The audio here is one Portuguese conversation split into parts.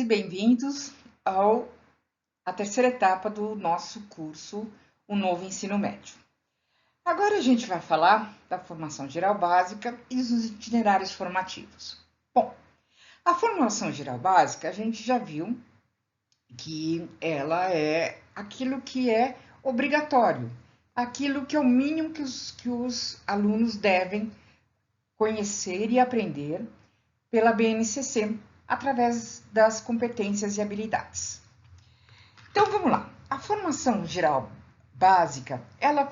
e bem-vindos à terceira etapa do nosso curso, o Novo Ensino Médio. Agora a gente vai falar da formação geral básica e dos itinerários formativos. Bom, a formação geral básica a gente já viu que ela é aquilo que é obrigatório, aquilo que é o mínimo que os alunos devem conhecer e aprender pela BNCC, através das competências e habilidades. Então, vamos lá. A formação geral básica, ela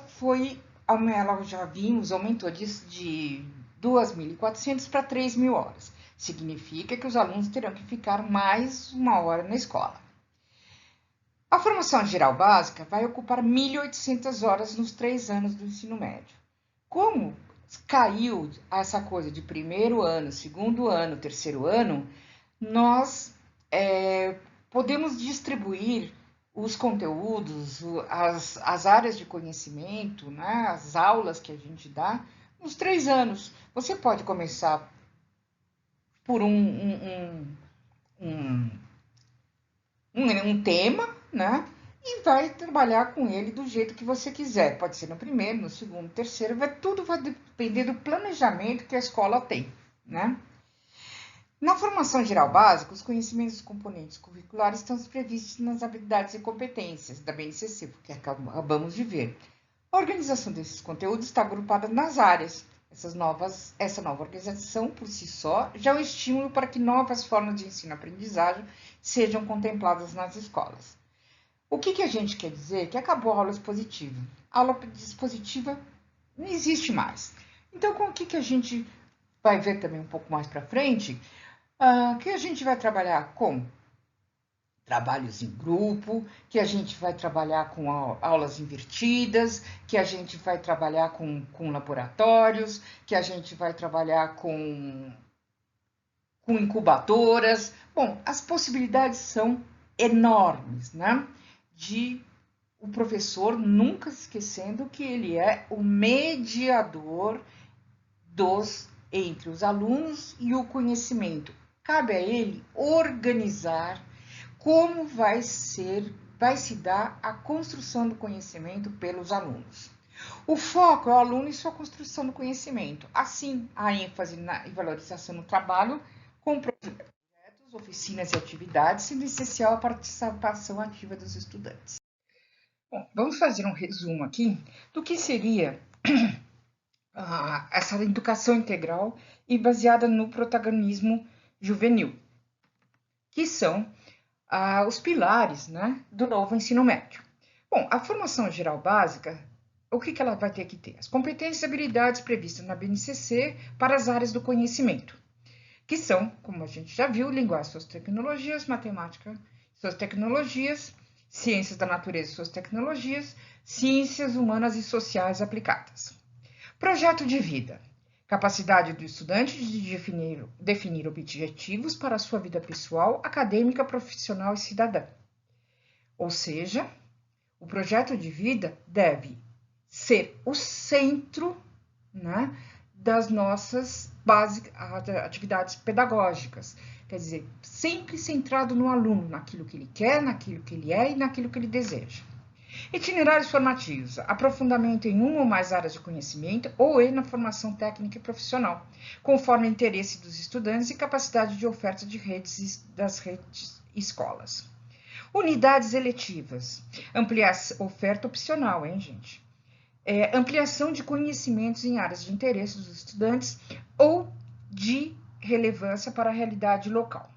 já vimos, aumentou de 2.400 para 3.000 horas. Significa que os alunos terão que ficar mais uma hora na escola. A formação geral básica vai ocupar 1.800 horas nos 3 anos do ensino médio. Como caiu essa coisa de primeiro ano, segundo ano, terceiro ano, nós podemos distribuir os conteúdos, as áreas de conhecimento, né, as aulas que a gente dá, nos 3 anos. Você pode começar por um tema, né? E vai trabalhar com ele do jeito que você quiser. Pode ser no primeiro, no segundo, no terceiro. Tudo vai depender do planejamento que a escola tem, né? Na formação geral básica, os conhecimentos dos componentes curriculares estão previstos nas habilidades e competências da BNCC, porque acabamos de ver. A organização desses conteúdos está agrupada nas áreas. Essa nova organização, por si só, já é um estímulo para que novas formas de ensino-aprendizagem sejam contempladas nas escolas. O que a gente quer dizer? Que acabou a aula expositiva. A aula dispositiva não existe mais. Então, com o que a gente vai ver também um pouco mais para frente, que a gente vai trabalhar com trabalhos em grupo, que a gente vai trabalhar com aulas invertidas, que a gente vai trabalhar com laboratórios, que a gente vai trabalhar com incubadoras. Bom, as possibilidades são enormes, né? O professor nunca esquecendo que ele é o mediador entre os alunos e o conhecimento. Cabe a ele organizar como vai se dar a construção do conhecimento pelos alunos. O foco é o aluno e sua construção do conhecimento. Assim, a ênfase na valorização no trabalho, com projetos, oficinas e atividades, sendo essencial a participação ativa dos estudantes. Bom, vamos fazer um resumo aqui do que seria essa educação integral e baseada no protagonismo juvenil, que são os pilares, né, do novo ensino médio. Bom, a formação geral básica, o que ela vai ter que ter? As competências e habilidades previstas na BNCC para as áreas do conhecimento, que são, como a gente já viu, linguagem, suas tecnologias, matemática, suas tecnologias, ciências da natureza e suas tecnologias, ciências humanas e sociais aplicadas. Projeto de vida. Capacidade do estudante de definir objetivos para a sua vida pessoal, acadêmica, profissional e cidadã. Ou seja, o projeto de vida deve ser o centro, né, das nossas atividades pedagógicas. Quer dizer, sempre centrado no aluno, naquilo que ele quer, naquilo que ele é e naquilo que ele deseja. Itinerários formativos, aprofundamento em uma ou mais áreas de conhecimento ou na formação técnica e profissional, conforme o interesse dos estudantes e capacidade de oferta das redes escolas. Unidades eletivas, oferta opcional, hein, gente? Ampliação de conhecimentos em áreas de interesse dos estudantes ou de relevância para a realidade local.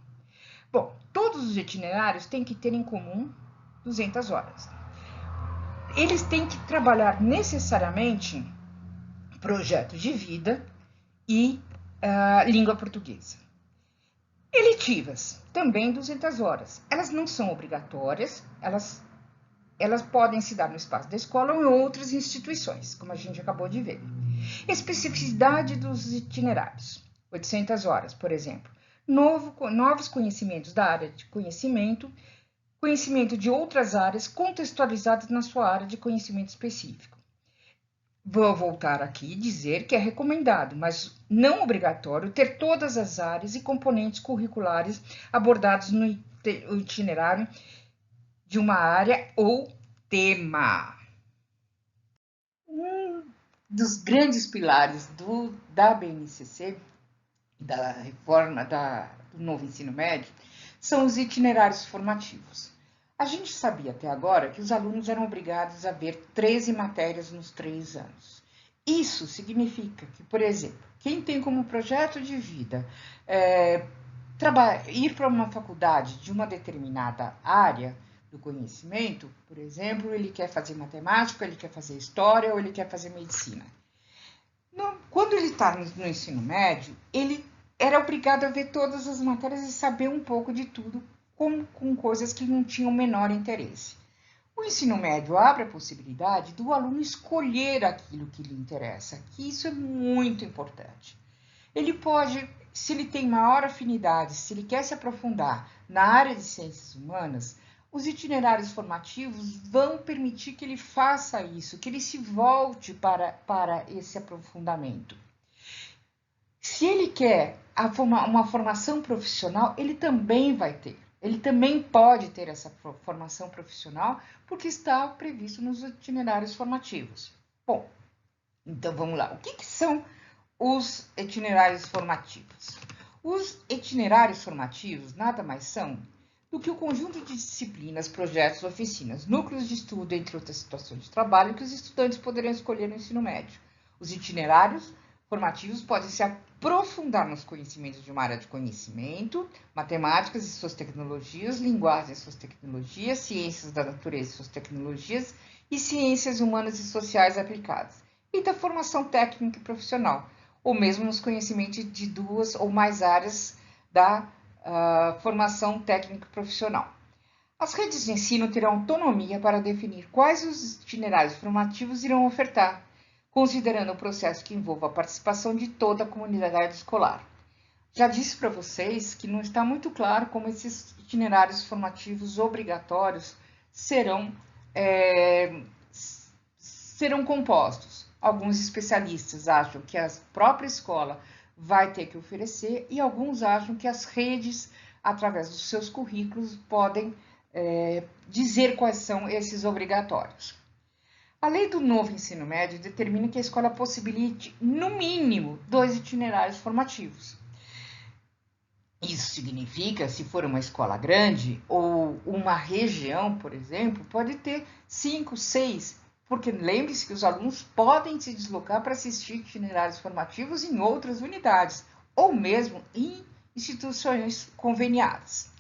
Bom, todos os itinerários têm que ter em comum 200 horas. Eles têm que trabalhar necessariamente projeto de vida e língua portuguesa. Eletivas, também 200 horas. Elas não são obrigatórias, elas podem se dar no espaço da escola ou em outras instituições, como a gente acabou de ver. Especificidade dos itinerários, 800 horas, por exemplo. Novos conhecimentos da área de conhecimento de outras áreas contextualizadas na sua área de conhecimento específico. Vou voltar aqui e dizer que é recomendado, mas não obrigatório, ter todas as áreas e componentes curriculares abordados o itinerário de uma área ou tema. Um dos grandes pilares da BNCC, da reforma do novo ensino médio, são os itinerários formativos. A gente sabia até agora que os alunos eram obrigados a ver 13 matérias nos 3 anos. Isso significa que, por exemplo, quem tem como projeto de vida ir para uma faculdade de uma determinada área do conhecimento, por exemplo, ele quer fazer matemática, ele quer fazer história ou ele quer fazer medicina. Quando ele está no ensino médio, ele era obrigado a ver todas as matérias e saber um pouco de tudo, com coisas que não tinham o menor interesse. O ensino médio abre a possibilidade do aluno escolher aquilo que lhe interessa, que isso é muito importante. Ele pode, se ele tem maior afinidade, se ele quer se aprofundar na área de ciências humanas, os itinerários formativos vão permitir que ele faça isso, que ele se volte para esse aprofundamento. Se ele quer uma formação profissional, ele também vai ter. Ele também pode ter essa formação profissional, porque está previsto nos itinerários formativos. Bom, então vamos lá. O que são os itinerários formativos? Os itinerários formativos nada mais são do que o conjunto de disciplinas, projetos, oficinas, núcleos de estudo, entre outras situações de trabalho, que os estudantes poderão escolher no ensino médio. Os itinerários formativos podem se aprofundar nos conhecimentos de uma área de conhecimento, matemáticas e suas tecnologias, linguagens e suas tecnologias, ciências da natureza e suas tecnologias e ciências humanas e sociais aplicadas, e da formação técnica e profissional, ou mesmo nos conhecimentos de 2 ou mais áreas da formação técnica e profissional. As redes de ensino terão autonomia para definir quais os itinerários formativos irão ofertar, considerando o processo que envolva a participação de toda a comunidade escolar. Já disse para vocês que não está muito claro como esses itinerários formativos obrigatórios serão compostos. Alguns especialistas acham que a própria escola vai ter que oferecer e alguns acham que as redes, através dos seus currículos, podem dizer quais são esses obrigatórios. A lei do novo ensino médio determina que a escola possibilite, no mínimo, 2 itinerários formativos. Isso significa, se for uma escola grande ou uma região, por exemplo, pode ter 5, 6, porque lembre-se que os alunos podem se deslocar para assistir itinerários formativos em outras unidades, ou mesmo em instituições conveniadas.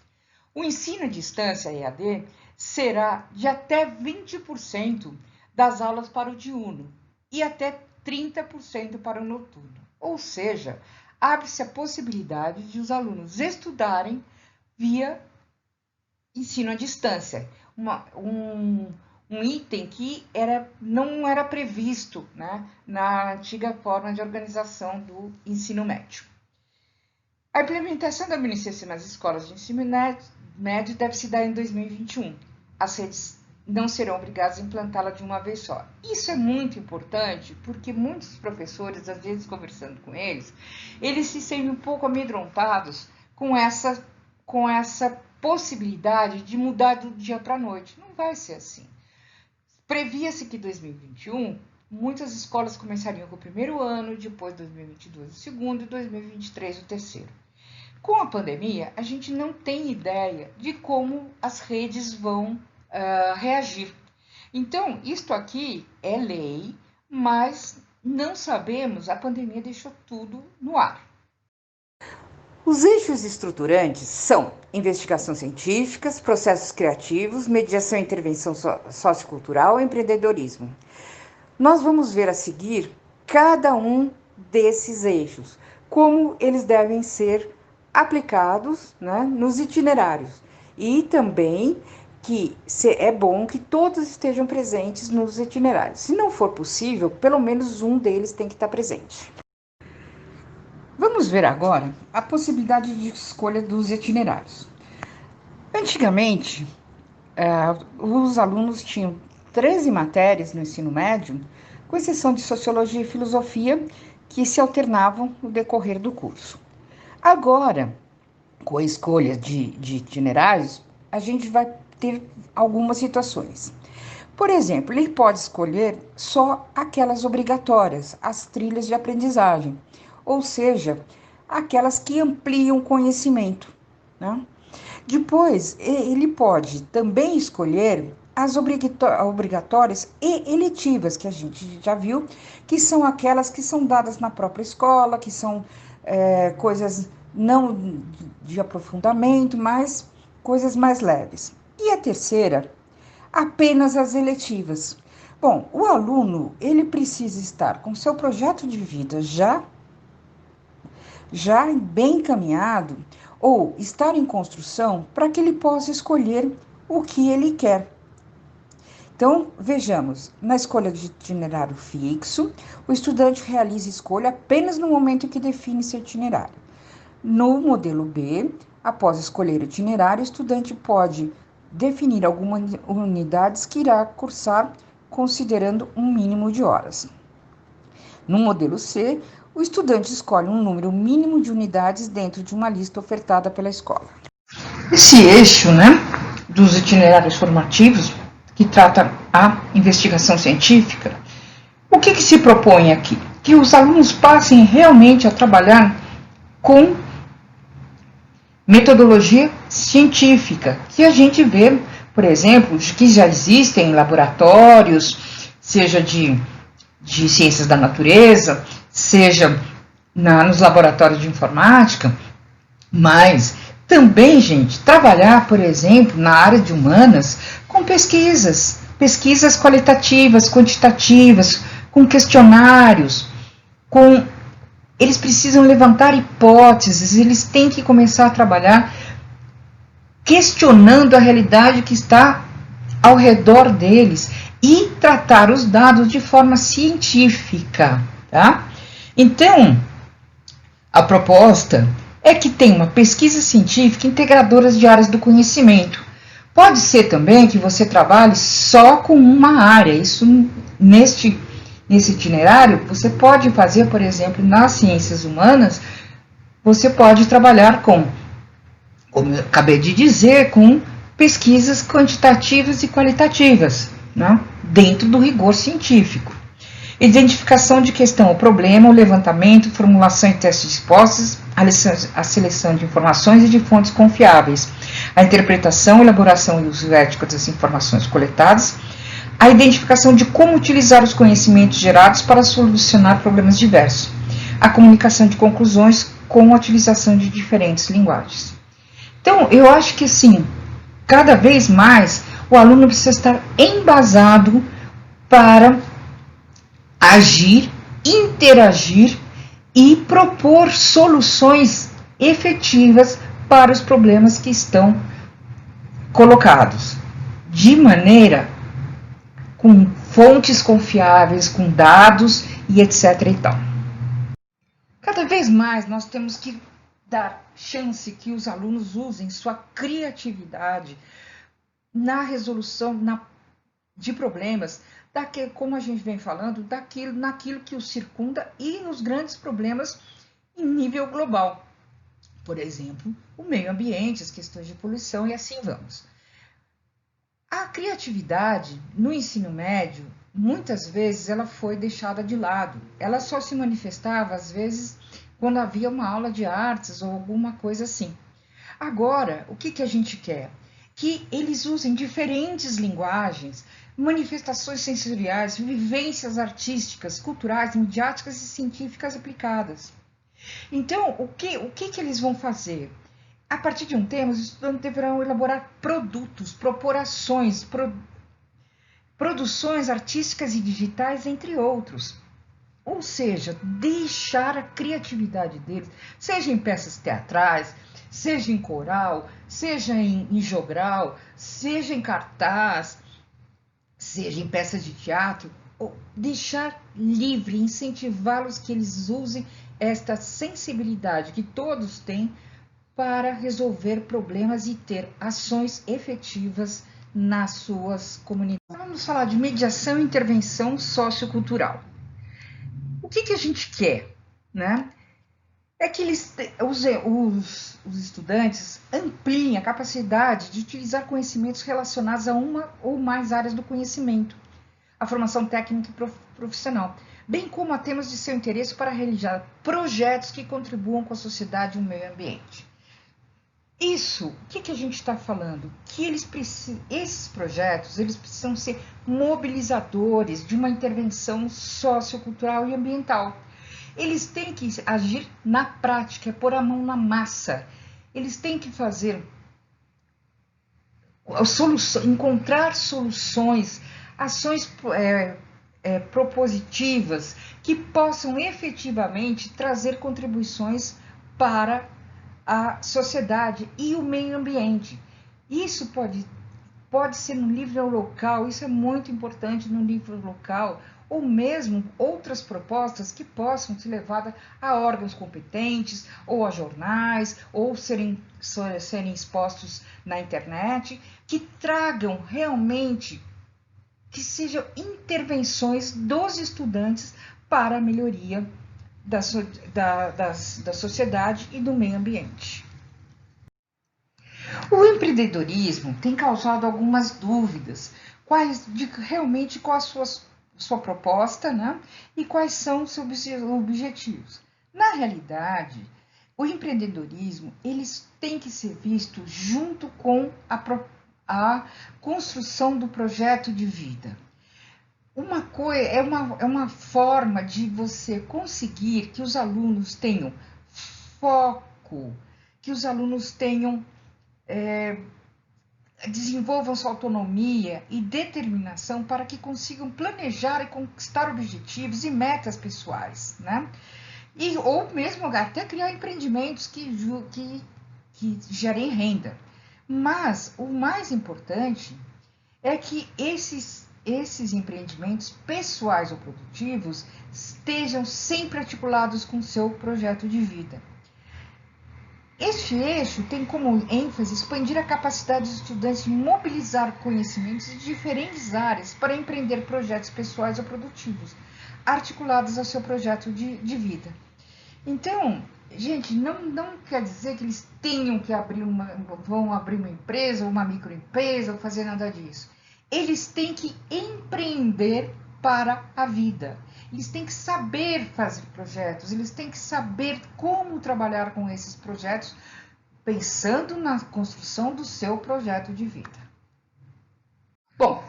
O ensino à distância, EAD, será de até 20% das aulas para o diurno e até 30% para o noturno. Ou seja, abre-se a possibilidade de os alunos estudarem via ensino à distância, um item que não era previsto, né, na antiga forma de organização do ensino médio. A implementação da BNCC nas escolas de ensino médio deve se dar em 2021. As redes não serão obrigadas a implantá-la de uma vez só. Isso é muito importante porque muitos professores, às vezes conversando com eles se sentem um pouco amedrontados com essa possibilidade de mudar do dia para a noite. Não vai ser assim. Previa-se que em 2021, muitas escolas começariam com o primeiro ano, depois 2022 o segundo e 2023 o terceiro. Com a pandemia, a gente não tem ideia de como as redes vão reagir. Então, isto aqui é lei, mas não sabemos, a pandemia deixou tudo no ar. Os eixos estruturantes são investigação científica, processos criativos, mediação e intervenção sociocultural e empreendedorismo. Nós vamos ver a seguir cada um desses eixos, como eles devem ser aplicados, né, nos itinerários. E também que é bom que todos estejam presentes nos itinerários. Se não for possível, pelo menos um deles tem que estar presente. Vamos ver agora a possibilidade de escolha dos itinerários. Antigamente, os alunos tinham 13 matérias no ensino médio, com exceção de sociologia e filosofia, que se alternavam no decorrer do curso. Agora, com a escolha de itinerários, a gente vai ter algumas situações. Por exemplo, ele pode escolher só aquelas obrigatórias, as trilhas de aprendizagem, ou seja, aquelas que ampliam o conhecimento, né? Depois, ele pode também escolher as obrigatórias e eletivas, que a gente já viu, que são aquelas que são dadas na própria escola, que são coisas não de aprofundamento, mas coisas mais leves. E a terceira, apenas as eletivas. Bom, o aluno, ele precisa estar com seu projeto de vida já bem encaminhado ou estar em construção para que ele possa escolher o que ele quer. Então, vejamos, na escolha de itinerário fixo, o estudante realiza escolha apenas no momento em que define seu itinerário. No modelo B, após escolher o itinerário, o estudante pode definir algumas unidades que irá cursar considerando um mínimo de horas. No modelo C, o estudante escolhe um número mínimo de unidades dentro de uma lista ofertada pela escola. Esse eixo, dos itinerários formativos, que trata a investigação científica, o que se propõe aqui? Que os alunos passem realmente a trabalhar com metodologia científica, que a gente vê, por exemplo, que já existem laboratórios, seja de ciências da natureza, seja nos laboratórios de informática, mas também, gente, trabalhar, por exemplo, na área de humanas com pesquisas qualitativas, quantitativas, com questionários, eles precisam levantar hipóteses, eles têm que começar a trabalhar questionando a realidade que está ao redor deles e tratar os dados de forma científica, tá? Então, a proposta é que tenha uma pesquisa científica integradora de áreas do conhecimento. Pode ser também que você trabalhe só com uma área. Isso, nesse itinerário, você pode fazer, por exemplo, nas ciências humanas, você pode trabalhar como eu acabei de dizer, com pesquisas quantitativas e qualitativas, dentro do rigor científico. Identificação de questão ou problema, o levantamento, formulação e teste de hipóteses, a seleção de informações e de fontes confiáveis, a interpretação, elaboração e uso ético das informações coletadas, a identificação de como utilizar os conhecimentos gerados para solucionar problemas diversos, a comunicação de conclusões com a utilização de diferentes linguagens. Então, eu acho que, assim, cada vez mais o aluno precisa estar embasado para agir, interagir e propor soluções efetivas para os problemas que estão colocados, de maneira com fontes confiáveis, com dados e etc. e tal. Cada vez mais nós temos que dar chance que os alunos usem sua criatividade na resolução de problemas, como a gente vem falando, naquilo que os circunda e nos grandes problemas em nível global. Por exemplo, o meio ambiente, as questões de poluição e assim vamos. A criatividade no ensino médio, muitas vezes, ela foi deixada de lado. Ela só se manifestava, às vezes, quando havia uma aula de artes ou alguma coisa assim. Agora, o que a gente quer? Que eles usem diferentes linguagens, manifestações sensoriais, vivências artísticas, culturais, midiáticas e científicas aplicadas. Então, o que eles vão fazer? A partir de um tema, os estudantes deverão elaborar produtos, propor ações, produções artísticas e digitais, entre outros. Ou seja, deixar a criatividade deles, seja em peças teatrais, seja em coral, seja em jogral, seja em cartaz, seja em peças de teatro, ou deixar livre, incentivá-los que eles usem esta sensibilidade que todos têm para resolver problemas e ter ações efetivas nas suas comunidades. Vamos falar de mediação e intervenção sociocultural. O que a gente quer, é que os estudantes ampliem a capacidade de utilizar conhecimentos relacionados a uma ou mais áreas do conhecimento, a formação técnica e profissional, bem como a temas de seu interesse para realizar projetos que contribuam com a sociedade e o meio ambiente. Isso, o que a gente está falando? Que esses projetos eles precisam ser mobilizadores de uma intervenção sociocultural e ambiental. Eles têm que agir na prática, pôr a mão na massa. Eles têm que fazer encontrar soluções, ações propositivas que possam efetivamente trazer contribuições para a sociedade e o meio ambiente. Isso pode ser no nível local, isso é muito importante no nível local, ou mesmo outras propostas que possam ser levadas a órgãos competentes, ou a jornais, ou serem expostos na internet, que tragam realmente, que sejam intervenções dos estudantes para a melhoria da sociedade e do meio ambiente. O empreendedorismo tem causado algumas dúvidas, realmente qual a sua proposta, né? E quais são os seus objetivos. Na realidade, o empreendedorismo eles tem que ser visto junto com a construção do projeto de vida. É uma forma de você conseguir que os alunos tenham foco, que os alunos desenvolvam sua autonomia e determinação para que consigam planejar e conquistar objetivos e metas pessoais, né? Ou mesmo até criar empreendimentos que gerem renda. Mas o mais importante é que esses empreendimentos pessoais ou produtivos estejam sempre articulados com o seu projeto de vida. Este eixo tem como ênfase expandir a capacidade dos estudantes de mobilizar conhecimentos de diferentes áreas para empreender projetos pessoais ou produtivos, articulados ao seu projeto de vida. Então, gente, não quer dizer que eles tenham que vão abrir uma empresa ou uma microempresa ou fazer nada disso. Eles têm que empreender para a vida. Eles têm que saber fazer projetos, eles têm que saber como trabalhar com esses projetos, pensando na construção do seu projeto de vida. Bom,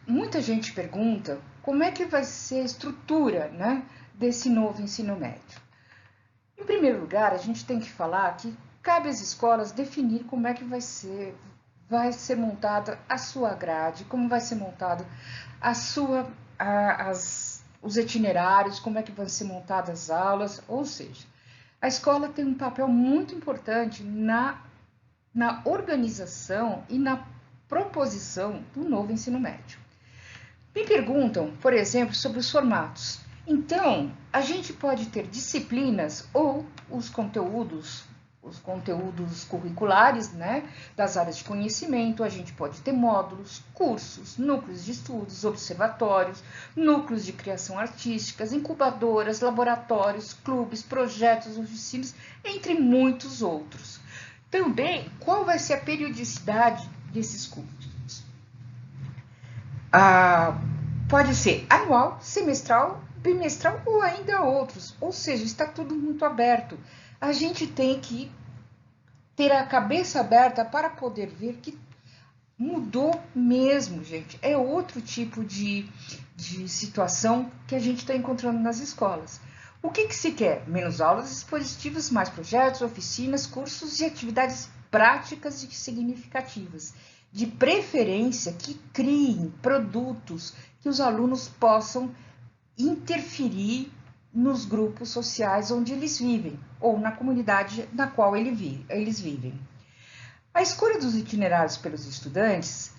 muita gente pergunta como é que vai ser a estrutura, né, desse novo ensino médio. Em primeiro lugar, a gente tem que falar que cabe às escolas definir como é que vai ser montada a sua grade, como vai ser montada os itinerários, como é que vão ser montadas as aulas, ou seja, a escola tem um papel muito importante na organização e na proposição do novo ensino médio. Me perguntam, por exemplo, sobre os formatos. Então, a gente pode ter disciplinas ou os conteúdos curriculares, né, das áreas de conhecimento, a gente pode ter módulos, cursos, núcleos de estudos, observatórios, núcleos de criação artísticas, incubadoras, laboratórios, clubes, projetos, oficinas, entre muitos outros. Também, qual vai ser a periodicidade desses cursos? Pode ser anual, semestral, bimestral ou ainda outros, ou seja, está tudo muito aberto. A gente tem que ter a cabeça aberta para poder ver que mudou mesmo, gente. É outro tipo de situação que a gente está encontrando nas escolas. O que se quer? Menos aulas expositivas, mais projetos, oficinas, cursos e atividades práticas e significativas. De preferência que criem produtos que os alunos possam interferir nos grupos sociais onde eles vivem, ou na comunidade na qual eles vivem. A escolha dos itinerários pelos estudantes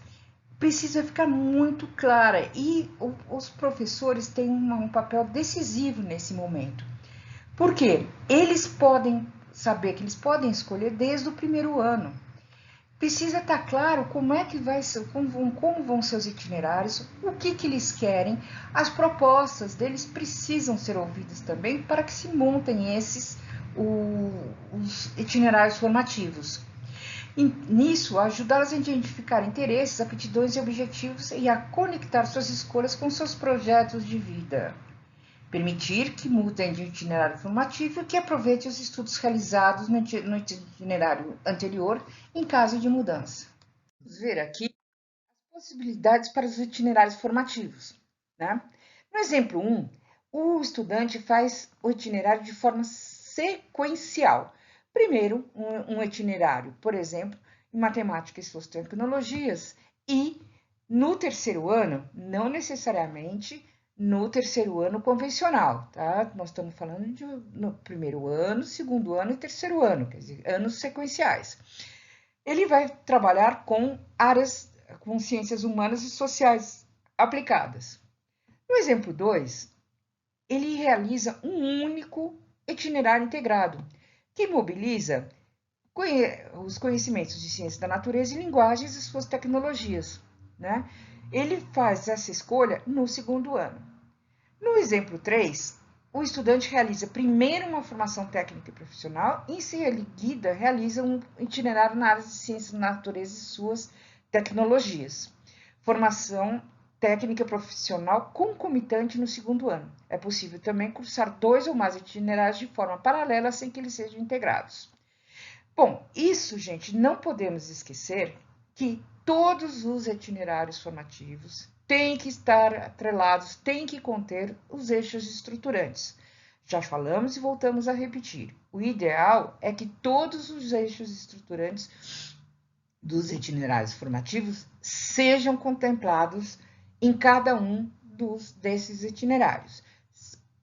precisa ficar muito clara e os professores têm um papel decisivo nesse momento. Por quê? Eles podem saber que eles podem escolher desde o primeiro ano. precisa estar claro como é que vai ser, como vão ser os itinerários, o que eles querem, as propostas deles precisam ser ouvidas também para que se montem os itinerários formativos. E, nisso, ajudá-los a identificar interesses, aptidões e objetivos e a conectar suas escolhas com seus projetos de vida. Permitir que mudem de itinerário formativo e que aproveite os estudos realizados no itinerário anterior em caso de mudança. Vamos ver aqui as possibilidades para os itinerários formativos. Né? No exemplo 1, o estudante faz o itinerário de forma sequencial. Primeiro, um itinerário, por exemplo, em matemática e suas tecnologias, e no terceiro ano, não necessariamente no terceiro ano convencional, tá? Nós estamos falando no primeiro ano, segundo ano e terceiro ano, quer dizer, anos sequenciais. Ele vai trabalhar com áreas, com ciências humanas e sociais aplicadas. No exemplo 2, ele realiza um único itinerário integrado, que mobiliza os conhecimentos de ciência da natureza e linguagens e suas tecnologias. Né? Ele faz essa escolha no segundo ano. No exemplo 3, o estudante realiza primeiro uma formação técnica e profissional e, em seguida, realiza um itinerário na área de ciências da natureza e suas tecnologias. Formação técnica e profissional concomitante no segundo ano. É possível também cursar 2 ou mais itinerários de forma paralela sem que eles sejam integrados. Bom, isso, gente, não podemos esquecer que todos os itinerários formativos têm que estar atrelados, têm que conter os eixos estruturantes. Já falamos e voltamos a repetir. O ideal é que todos os eixos estruturantes dos itinerários formativos sejam contemplados em cada um desses itinerários.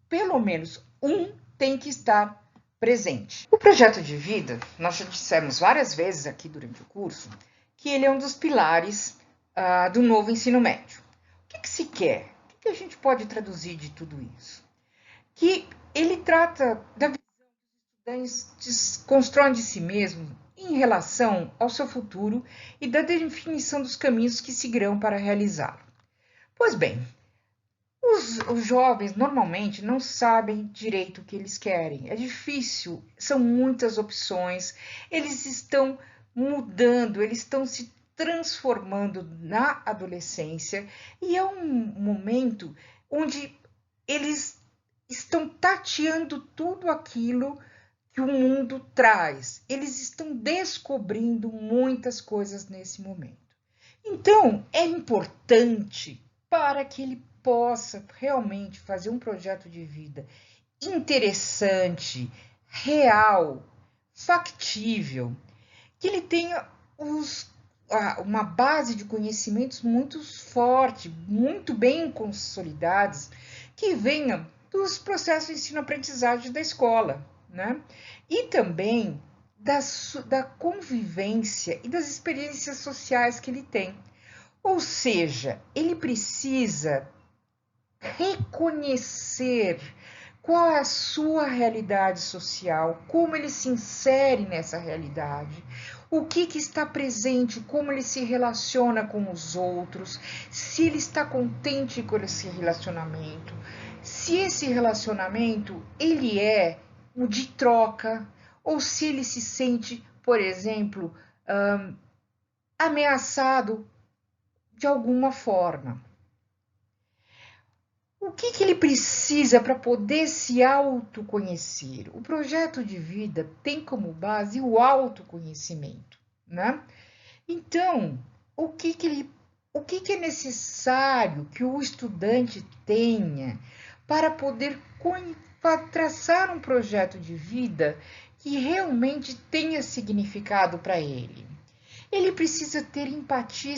Pelo menos um tem que estar presente. O projeto de vida, nós já dissemos várias vezes aqui durante o curso, que ele é um dos pilares do novo ensino médio. O que se quer? O que a gente pode traduzir de tudo isso? Que ele trata da visão que os estudantes constroem de si mesmo em relação ao seu futuro e da definição dos caminhos que seguirão para realizá-lo. Pois bem, os jovens normalmente não sabem direito o que eles querem. É difícil, são muitas opções, eles estão mudando, eles estão se transformando na adolescência e é um momento onde eles estão tateando tudo aquilo que o mundo traz. Eles estão descobrindo muitas coisas nesse momento. Então, é importante para que ele possa realmente fazer um projeto de vida interessante, real, factível, que ele tenha uma base de conhecimentos muito forte, muito bem consolidados, que venha dos processos de ensino-aprendizagem da escola, né? E também da convivência e das experiências sociais que ele tem. Ou seja, ele precisa reconhecer qual é a sua realidade social, como ele se insere nessa realidade, o que está presente, como ele se relaciona com os outros, se ele está contente com esse relacionamento, se esse relacionamento ele é o de troca, ou se ele se sente, por exemplo, ameaçado de alguma forma. O que ele precisa para poder se autoconhecer? O projeto de vida tem como base o autoconhecimento, né? Então, o que é necessário que o estudante tenha para poder traçar um projeto de vida que realmente tenha significado para ele? Ele precisa ter empatia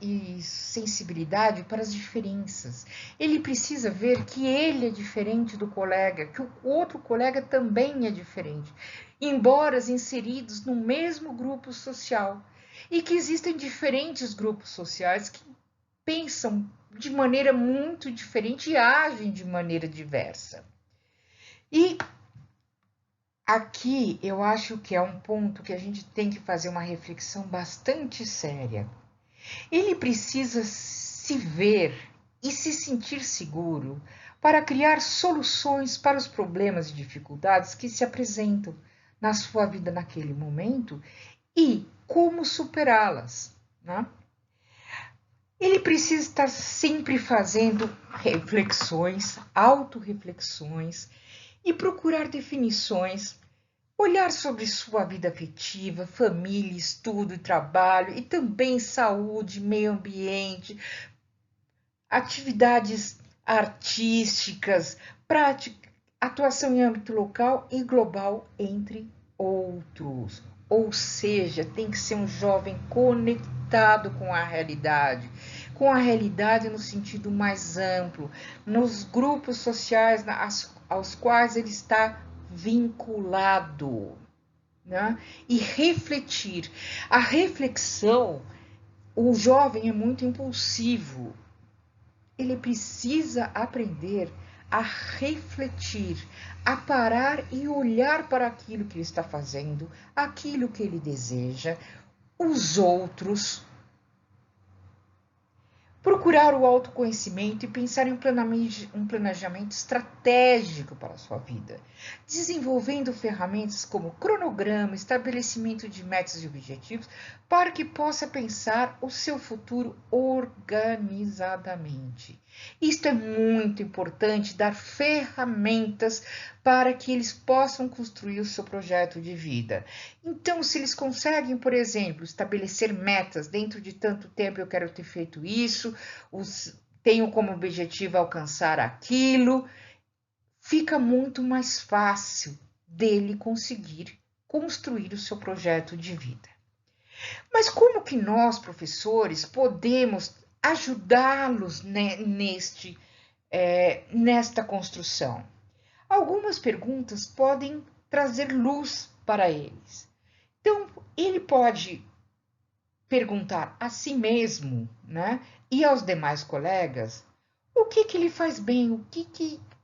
e sensibilidade para as diferenças. Ele precisa ver que ele é diferente do colega, que o outro colega também é diferente, embora inseridos no mesmo grupo social. E que existem diferentes grupos sociais que pensam de maneira muito diferente e agem de maneira diversa. E Aqui eu acho que é um ponto que a gente tem que fazer uma reflexão bastante séria. Ele precisa se ver e se sentir seguro para criar soluções para os problemas e dificuldades que se apresentam na sua vida naquele momento e como superá-las, né? Ele precisa estar sempre fazendo reflexões, autorreflexões e procurar definições, olhar sobre sua vida afetiva, família, estudo e trabalho, e também saúde, meio ambiente, atividades artísticas, prática, atuação em âmbito local e global, entre outros. Ou seja, tem que ser um jovem conectado com a realidade no sentido mais amplo, nos grupos sociais aos quais ele está vinculado, né? E refletir. A reflexão, o jovem é muito impulsivo, ele precisa aprender a refletir, a parar e olhar para aquilo que ele está fazendo, aquilo que ele deseja, os outros. Procurar o autoconhecimento e pensar em um planejamento estratégico para a sua vida, desenvolvendo ferramentas como cronograma, estabelecimento de metas e objetivos, para que possa pensar o seu futuro organizadamente. Isto é muito importante, dar ferramentas para que eles possam construir o seu projeto de vida. Então, se eles conseguem, por exemplo, estabelecer metas, dentro de tanto tempo eu quero ter feito isso, tenho como objetivo alcançar aquilo, fica muito mais fácil dele conseguir construir o seu projeto de vida. Mas como que nós, professores, podemos ajudá-los nesta construção? Algumas perguntas podem trazer luz para eles. Então, ele pode perguntar a si mesmo, né, e aos demais colegas, o que ele faz bem,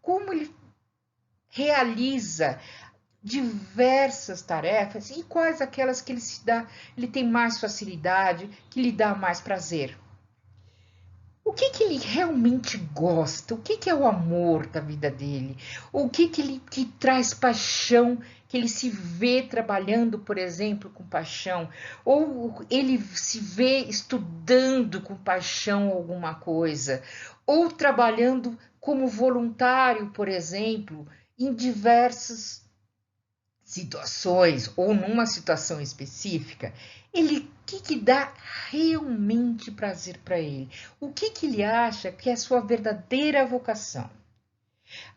como ele realiza diversas tarefas e quais aquelas que ele tem mais facilidade, que lhe dá mais prazer. O que ele realmente gosta? O que é o amor da vida dele? O que ele que traz paixão, que ele se vê trabalhando, por exemplo, com paixão? Ou ele se vê estudando com paixão alguma coisa? Ou trabalhando como voluntário, por exemplo, em diversas situações ou numa situação específica, que dá realmente prazer para ele? O que ele acha que é a sua verdadeira vocação?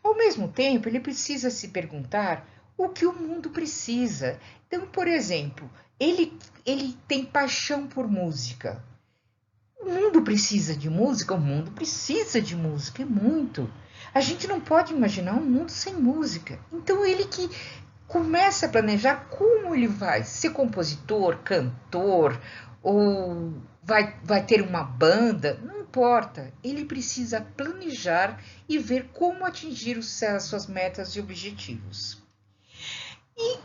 Ao mesmo tempo, ele precisa se perguntar o que o mundo precisa. Então, por exemplo, ele tem paixão por música. O mundo precisa de música? O mundo precisa de música, e muito. A gente não pode imaginar um mundo sem música. Então, ele que começa a planejar como ele vai ser compositor, cantor, ou vai ter uma banda, não importa. Ele precisa planejar e ver como atingir as suas metas e objetivos. E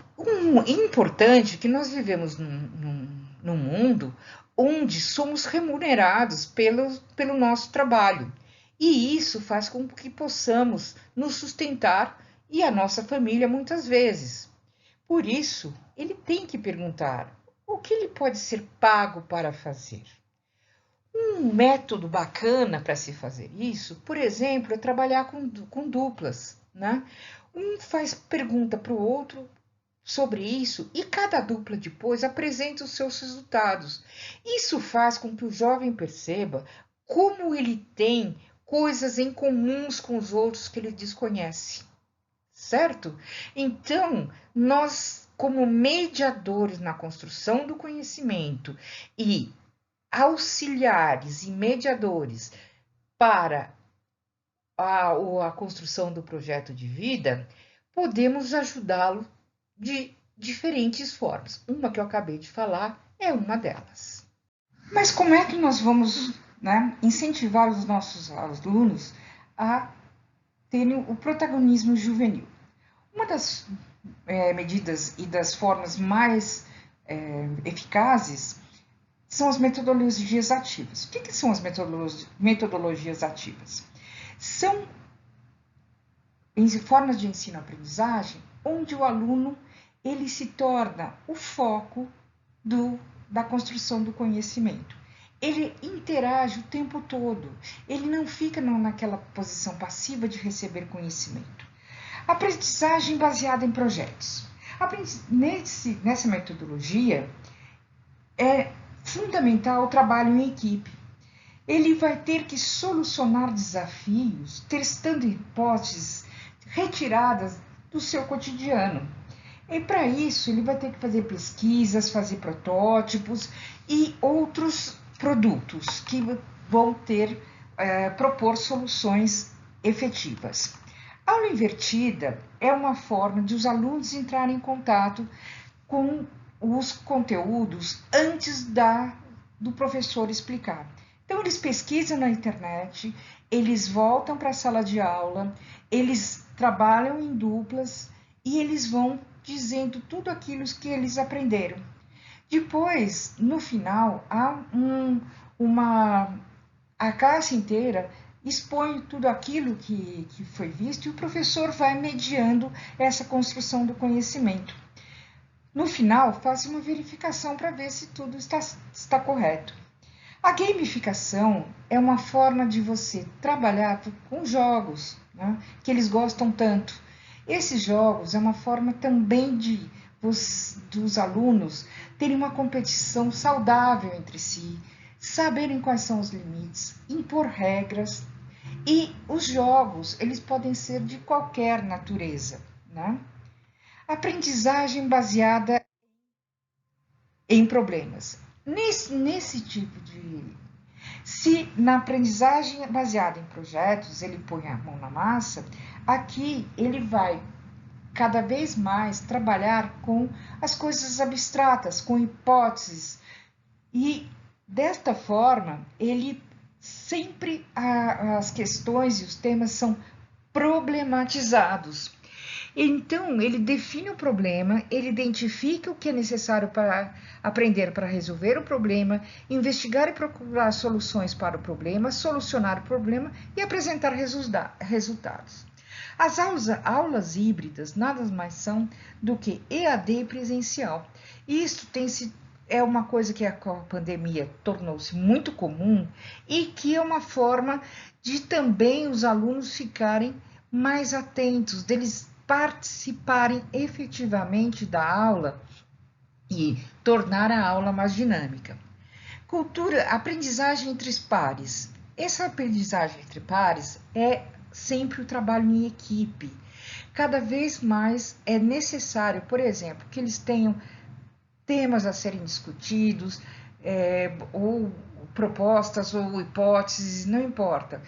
importante que nós vivemos num mundo onde somos remunerados pelo nosso trabalho. E isso faz com que possamos nos sustentar e a nossa família muitas vezes. Por isso, ele tem que perguntar o que ele pode ser pago para fazer. Um método bacana para se fazer isso, por exemplo, é trabalhar com duplas, né? Um faz pergunta para o outro sobre isso e cada dupla depois apresenta os seus resultados. Isso faz com que o jovem perceba como ele tem coisas em comuns com os outros que ele desconhece, certo? Então, nós, como mediadores na construção do conhecimento e auxiliares e mediadores para a construção do projeto de vida, podemos ajudá-lo de diferentes formas. Uma que eu acabei de falar é uma delas. Mas como é que nós vamos, né, incentivar os nossos alunos a terem o protagonismo juvenil? Uma das medidas e das formas mais eficazes são as metodologias ativas. O que são as metodologias ativas? São formas de ensino-aprendizagem onde o aluno ele se torna o foco da construção do conhecimento. Ele interage o tempo todo, ele não fica naquela posição passiva de receber conhecimento. Aprendizagem baseada em projetos. Nessa metodologia, é fundamental o trabalho em equipe. Ele vai ter que solucionar desafios, testando hipóteses retiradas do seu cotidiano. E para isso, ele vai ter que fazer pesquisas, fazer protótipos e outros produtos que vão propor soluções efetivas. A aula invertida é uma forma de os alunos entrarem em contato com os conteúdos antes do professor explicar. Então, eles pesquisam na internet, eles voltam para a sala de aula, eles trabalham em duplas e eles vão dizendo tudo aquilo que eles aprenderam. Depois, no final, a classe inteira expõe tudo aquilo que foi visto e o professor vai mediando essa construção do conhecimento. No final, faz uma verificação para ver se tudo está correto. A gamificação é uma forma de você trabalhar com jogos, né, que eles gostam tanto. Esses jogos é uma forma também dos alunos terem uma competição saudável entre si, saberem quais são os limites, impor regras. E os jogos, eles podem ser de qualquer natureza, né? Aprendizagem baseada em problemas. Nesse tipo de... Se na aprendizagem baseada em projetos, ele põe a mão na massa, aqui ele vai cada vez mais trabalhar com as coisas abstratas, com hipóteses. E desta forma, ele sempre as questões e os temas são problematizados. Então, ele define o problema, ele identifica o que é necessário para aprender para resolver o problema, investigar e procurar soluções para o problema, solucionar o problema e apresentar resultados. As aulas híbridas nada mais são do que EAD presencial. Isso é uma coisa que a pandemia tornou-se muito comum e que é uma forma de também os alunos ficarem mais atentos, deles participarem efetivamente da aula e tornar a aula mais dinâmica. Aprendizagem entre pares. Essa aprendizagem entre pares é sempre o trabalho em equipe. Cada vez mais é necessário, por exemplo, que eles tenham temas a serem discutidos, ou propostas ou hipóteses, não importa.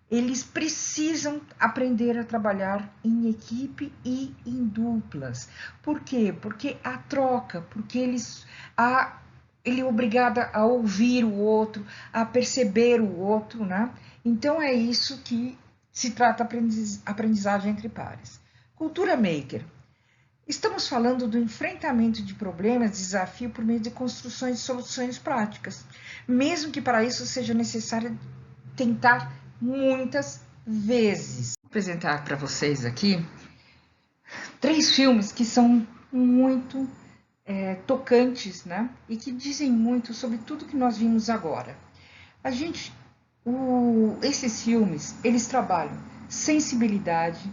Eles precisam aprender a trabalhar em equipe e em duplas. Por quê? Porque a troca, porque ele é obrigado a ouvir o outro, a perceber o outro, né? Então, é isso que se trata aprendizagem entre pares. Cultura maker. Estamos falando do enfrentamento de problemas, desafio por meio de construções de soluções práticas, mesmo que para isso seja necessário tentar muitas vezes. Vou apresentar para vocês aqui 3 filmes que são muito tocantes, né? E que dizem muito sobre tudo que nós vimos agora. Esses filmes, eles trabalham sensibilidade,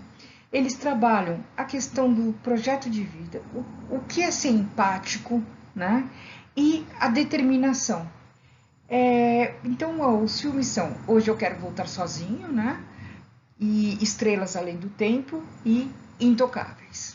eles trabalham a questão do projeto de vida, o que é ser empático, né? E a determinação. Então, os filmes são Hoje Eu Quero Voltar Sozinho, né? E Estrelas Além do Tempo e Intocáveis.